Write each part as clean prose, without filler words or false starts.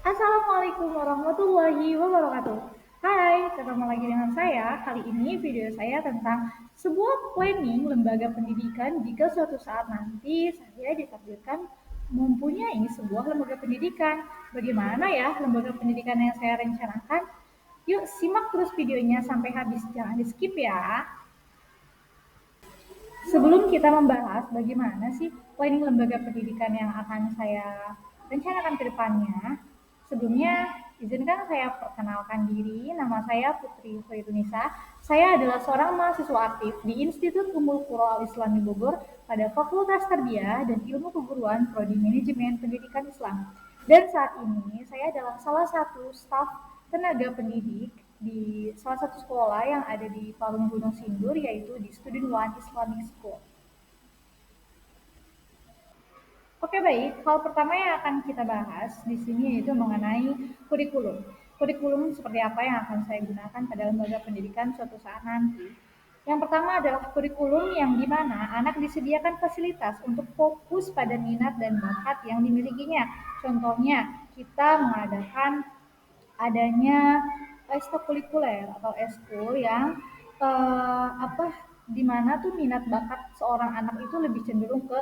Assalamualaikum warahmatullahi wabarakatuh. Hai, ketemu lagi dengan saya. Kali ini video saya tentang sebuah planning lembaga pendidikan jika suatu saat nanti saya ditakdirkan mempunyai sebuah lembaga pendidikan. Bagaimana ya lembaga pendidikan yang saya rencanakan? Yuk simak terus videonya sampai habis, jangan di skip ya. Sebelum kita membahas bagaimana sih planning lembaga pendidikan yang akan saya rencanakan ke depannya, sebelumnya izinkan saya perkenalkan diri. Nama saya Putri Hoirunisa. Saya adalah seorang mahasiswa aktif di Institut Ummul Qura Al-Islami Bogor pada Fakultas Tarbiyah dan Ilmu Keguruan Prodi Manajemen Pendidikan Islam. Dan saat ini saya adalah salah satu staf tenaga pendidik di salah satu sekolah yang ada di Palung Gunung Sindur, yaitu di Student One Islamic School. Oke, baik. Hal pertama yang akan kita bahas di sini yaitu mengenai kurikulum. Kurikulum seperti apa yang akan saya gunakan pada lembaga pendidikan suatu saat nanti. Yang pertama adalah kurikulum yang dimana anak disediakan fasilitas untuk fokus pada minat dan bakat yang dimilikinya. Contohnya, kita mengadakan adanya ekstrakurikuler atau eskul yang apa di mana tuh minat bakat seorang anak itu lebih cenderung ke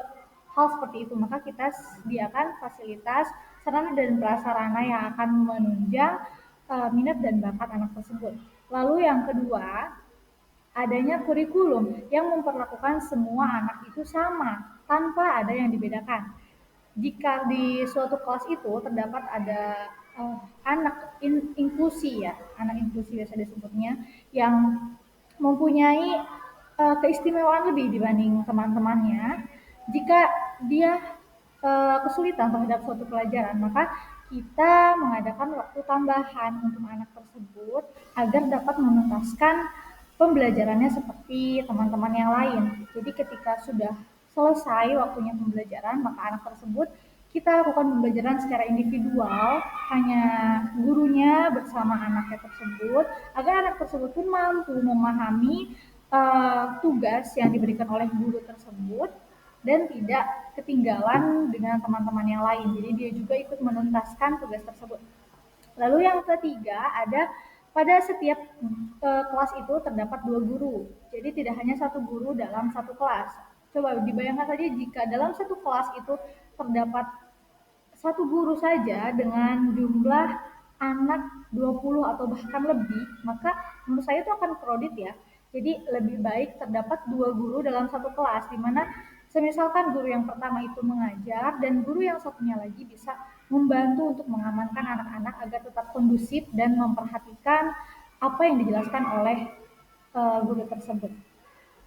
hal seperti itu, maka kita sediakan fasilitas sarana dan prasarana yang akan menunjang minat dan bakat anak tersebut. Lalu yang kedua, adanya kurikulum yang memperlakukan semua anak itu sama tanpa ada yang dibedakan. Jika di suatu kelas itu terdapat ada anak inklusi ya, anak inklusi biasa disebutnya, yang mempunyai keistimewaan lebih dibanding teman-temannya. Jika dia kesulitan terhadap suatu pelajaran, maka kita mengadakan waktu tambahan untuk anak tersebut agar dapat menuntaskan pembelajarannya seperti teman-teman yang lain. Jadi ketika sudah selesai waktunya pembelajaran, maka anak tersebut kita lakukan pembelajaran secara individual, hanya gurunya bersama anaknya tersebut, agar anak tersebut pun mampu memahami tugas yang diberikan oleh guru tersebut dan tidak ketinggalan dengan teman-teman yang lain. Jadi dia juga ikut menuntaskan tugas tersebut. Lalu yang ketiga ada pada setiap kelas itu terdapat dua guru. Jadi tidak hanya satu guru dalam satu kelas. Coba dibayangkan saja jika dalam satu kelas itu terdapat satu guru saja dengan jumlah anak 20 atau bahkan lebih, maka menurut saya itu akan kredit ya. Jadi lebih baik terdapat dua guru dalam satu kelas, di mana semisalkan guru yang pertama itu mengajar dan guru yang satunya lagi bisa membantu untuk mengamankan anak-anak agar tetap kondusif dan memperhatikan apa yang dijelaskan oleh guru tersebut.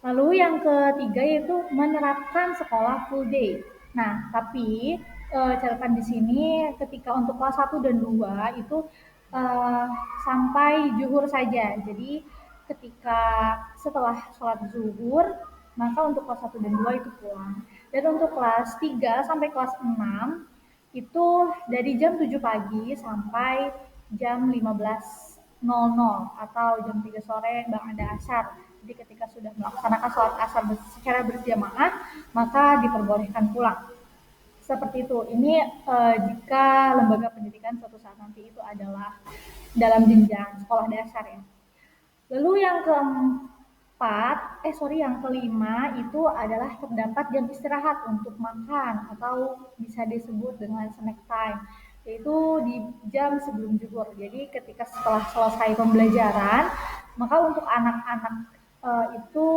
Lalu yang ketiga yaitu menerapkan sekolah full day. Nah, tapi catatan di sini ketika untuk kelas 1 dan 2 itu eh, sampai zuhur saja. Jadi ketika setelah sholat zuhur, maka untuk kelas 1 dan 2 itu pulang. Dan untuk kelas 3 sampai kelas 6 itu dari jam 7 pagi sampai jam 15.00 atau jam 3 sore ada asar. Jadi ketika sudah melaksanakan sholat asar secara berjamaah, maka diperbolehkan pulang. Seperti itu. Ini jika lembaga pendidikan suatu saat nanti itu adalah dalam jenjang sekolah dasar ya. Lalu yang yang kelima itu adalah terdapat jam istirahat untuk makan atau bisa disebut dengan snack time, yaitu di jam sebelum zuhur. Jadi ketika setelah selesai pembelajaran, maka untuk anak-anak itu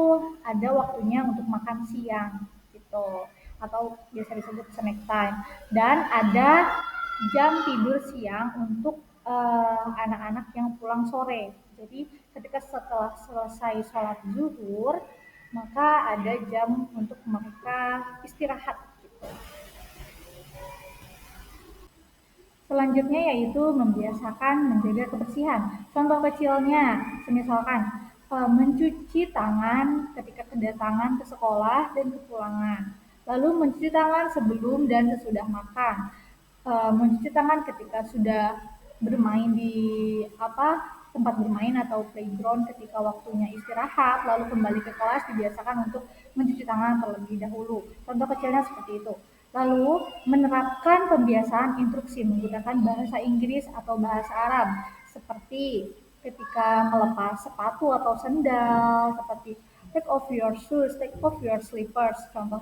ada waktunya untuk makan siang gitu atau biasa disebut snack time, dan ada jam tidur siang untuk anak-anak yang pulang sore. Jadi ketika setelah selesai sholat zuhur, maka ada jam untuk mereka istirahat. Gitu. Selanjutnya yaitu membiasakan menjaga kebersihan. Contoh kecilnya, misalkan mencuci tangan ketika kedatangan ke sekolah dan kepulangan. Lalu mencuci tangan sebelum dan sesudah makan. Mencuci tangan ketika sudah bermain di tempat bermain atau playground ketika waktunya istirahat, lalu kembali ke kelas dibiasakan untuk mencuci tangan terlebih dahulu. Contoh kecilnya seperti itu. Lalu menerapkan pembiasaan instruksi menggunakan bahasa Inggris atau bahasa Arab seperti ketika melepas sepatu atau sendal, seperti take off your shoes, take off your slippers. Contoh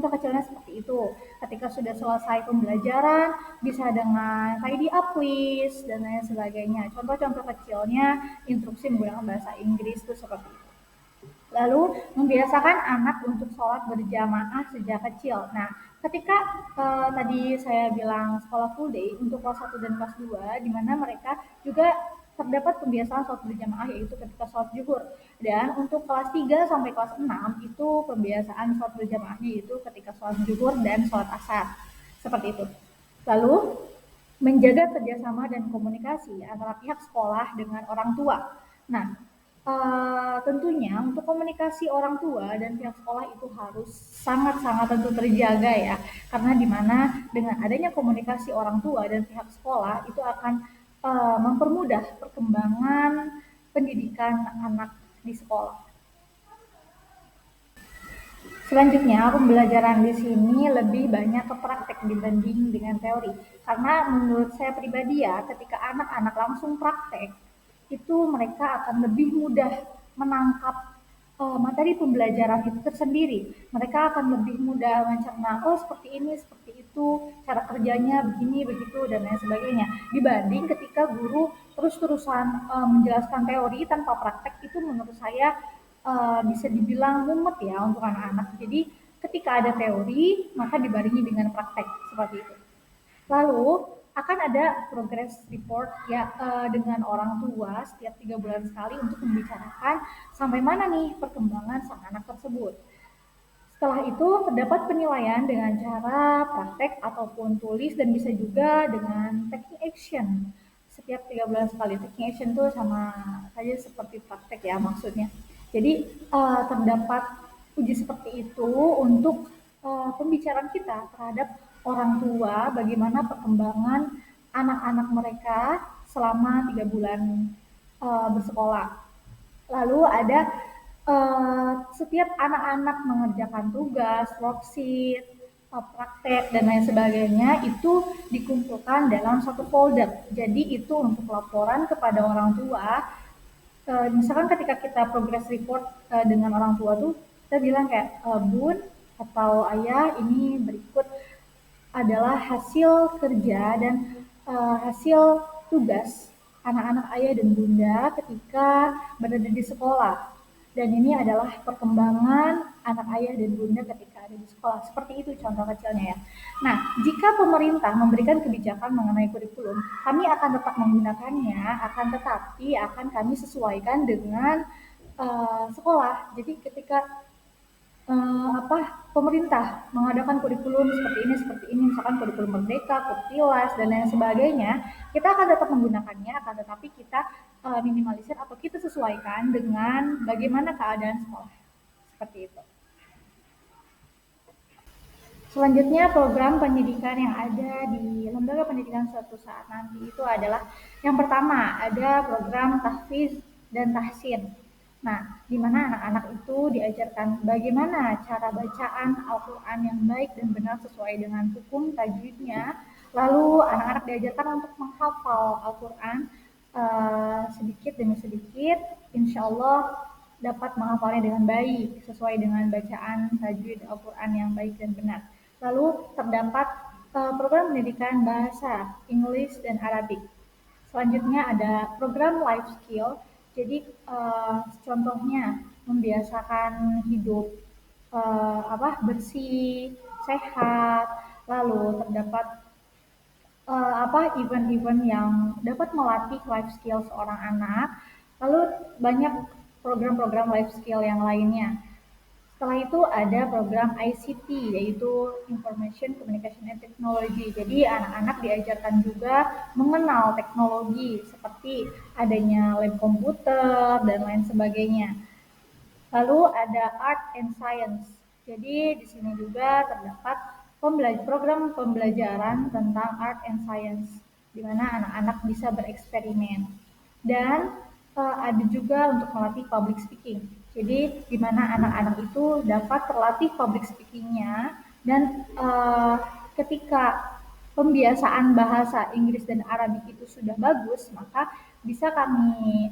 kecilnya seperti itu. Ketika sudah selesai pembelajaran, bisa dengan tidy up please dan lain sebagainya. Contoh-contoh kecilnya instruksi menggunakan bahasa Inggris itu seperti itu. Lalu membiasakan anak untuk sholat berjamaah sejak kecil. Nah, ketika tadi saya bilang sekolah full day untuk kelas 1 dan kelas 2, di mana mereka juga terdapat pembiasaan sholat berjamaah yaitu ketika sholat zuhur. Dan untuk kelas 3 sampai kelas 6 itu pembiasaan sholat berjamaahnya yaitu ketika sholat zuhur dan sholat asar. Seperti itu. Lalu menjaga kerjasama dan komunikasi antara pihak sekolah dengan orang tua. Nah, tentunya untuk komunikasi orang tua dan pihak sekolah itu harus sangat-sangat tentu terjaga ya, karena di mana dengan adanya komunikasi orang tua dan pihak sekolah itu akan mempermudah perkembangan pendidikan anak di sekolah. Selanjutnya, pembelajaran di sini lebih banyak ke praktek dibanding dengan teori. Karena menurut saya pribadi ya, ketika anak-anak langsung praktek, itu mereka akan lebih mudah menangkap materi pembelajaran itu tersendiri. Mereka akan lebih mudah mencerna, oh seperti ini, seperti itu, cara kerjanya begini, begitu, dan lain sebagainya. Dibanding ketika guru terus-terusan menjelaskan teori tanpa praktek, itu menurut saya bisa dibilang mumet ya untuk anak-anak. Jadi ketika ada teori, maka dibarengi dengan praktek seperti itu. Lalu akan ada progress report ya dengan orang tua setiap 3 bulan sekali untuk membicarakan sampai mana nih perkembangan sang anak tersebut. Setelah itu terdapat penilaian dengan cara praktek ataupun tulis dan bisa juga dengan taking action. Setiap 3 bulan sekali taking action itu sama saja seperti praktek ya maksudnya. Jadi terdapat uji seperti itu untuk pembicaraan kita terhadap orang tua bagaimana perkembangan anak-anak mereka selama 3 bulan bersekolah. Lalu ada setiap anak-anak mengerjakan tugas, worksheet, praktek dan lain sebagainya itu dikumpulkan dalam satu folder. Jadi itu untuk laporan kepada orang tua. Misalkan ketika kita progress report dengan orang tua tuh kita bilang kayak bun atau ayah ini berikut adalah hasil kerja dan hasil tugas anak-anak ayah dan bunda ketika berada di sekolah. Dan ini adalah perkembangan anak ayah dan bunda ketika ada di sekolah. Seperti itu contoh kecilnya ya. Nah, jika pemerintah memberikan kebijakan mengenai kurikulum, kami akan tetap menggunakannya, akan tetapi akan kami sesuaikan dengan sekolah. Jadi ketika pemerintah mengadakan kurikulum seperti ini, misalkan kurikulum merdeka, kurtilas dan lain sebagainya, kita akan tetap menggunakannya, akan tetapi kita minimalisir atau kita sesuaikan dengan bagaimana keadaan sekolah, seperti itu. Selanjutnya program pendidikan yang ada di lembaga pendidikan suatu saat nanti itu adalah yang pertama ada program tahfiz dan tahsin. Nah, di mana anak-anak itu diajarkan bagaimana cara bacaan Al-Quran yang baik dan benar sesuai dengan hukum tajwidnya. Lalu anak-anak diajarkan untuk menghafal Al-Quran sedikit demi sedikit, insya Allah dapat menghafalnya dengan baik sesuai dengan bacaan tajwid Al-Quran yang baik dan benar. Lalu terdapat program pendidikan bahasa Inggris dan Arabik. Selanjutnya ada program life skill. Jadi contohnya membiasakan hidup bersih, sehat. Lalu terdapat event-event yang dapat melatih life skill seorang anak. Lalu banyak program-program life skill yang lainnya. Setelah itu ada program ICT yaitu Information Communication and Technology. Jadi anak-anak diajarkan juga mengenal teknologi seperti adanya lab komputer dan lain sebagainya. Lalu ada Art and Science. Jadi di sini juga terdapat program pembelajaran tentang Art and Science di mana anak-anak bisa bereksperimen. Dan ada juga untuk melatih public speaking. Jadi di mana anak-anak itu dapat terlatih public speakingnya Dan ketika pembiasaan bahasa Inggris dan Arabik itu sudah bagus, maka bisa kami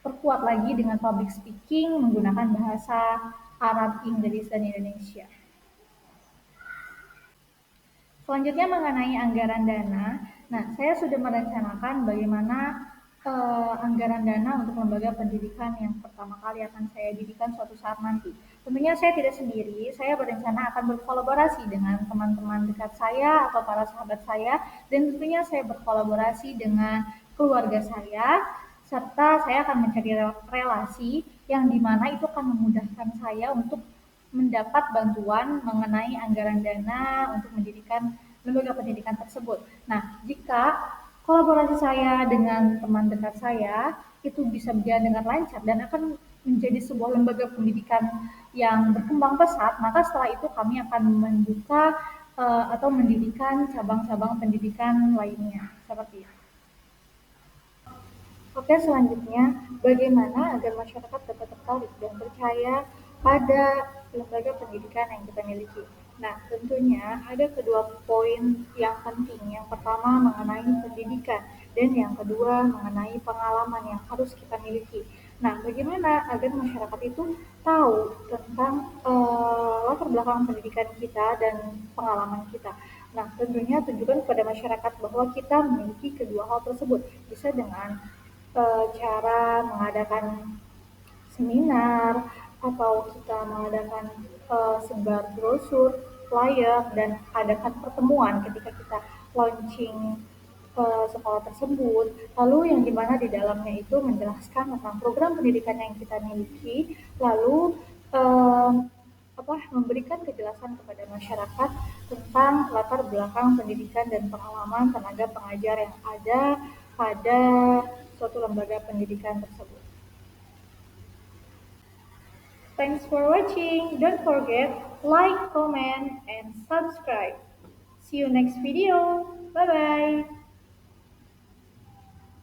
perkuat lagi dengan public speaking menggunakan bahasa Arab, Inggris, dan Indonesia. Selanjutnya mengenai anggaran dana. Nah, saya sudah merencanakan bagaimana anggaran dana untuk lembaga pendidikan yang pertama kali akan saya dirikan suatu saat nanti. Tentunya saya tidak sendiri, saya berencana akan berkolaborasi dengan teman-teman dekat saya atau para sahabat saya, dan tentunya saya berkolaborasi dengan keluarga saya, serta saya akan mencari relasi yang dimana itu akan memudahkan saya untuk mendapat bantuan mengenai anggaran dana untuk mendirikan lembaga pendidikan tersebut. Nah, jika kolaborasi saya dengan teman dekat saya itu bisa berjalan dengan lancar dan akan menjadi sebuah lembaga pendidikan yang berkembang pesat, maka setelah itu kami akan membuka atau mendirikan cabang-cabang pendidikan lainnya seperti itu. Oke, selanjutnya, bagaimana agar masyarakat dapat tertarik dan percaya pada lembaga pendidikan yang kita miliki? Nah, tentunya ada kedua poin yang penting. Yang pertama mengenai pendidikan, dan yang kedua mengenai pengalaman yang harus kita miliki. Nah, bagaimana agar masyarakat itu tahu tentang latar belakang pendidikan kita dan pengalaman kita? Nah, tentunya tunjukkan kepada masyarakat bahwa kita memiliki kedua hal tersebut. Bisa dengan cara mengadakan seminar atau kita mengadakan sebar brosur, flyer, dan adakan pertemuan ketika kita launching sekolah tersebut. Lalu yang dimana di dalamnya itu menjelaskan tentang program pendidikan yang kita miliki, lalu eh, memberikan kejelasan kepada masyarakat tentang latar belakang pendidikan dan pengalaman tenaga pengajar yang ada pada suatu lembaga pendidikan tersebut. Thanks for watching. Don't forget like, comment, and subscribe. See you next video. Bye bye.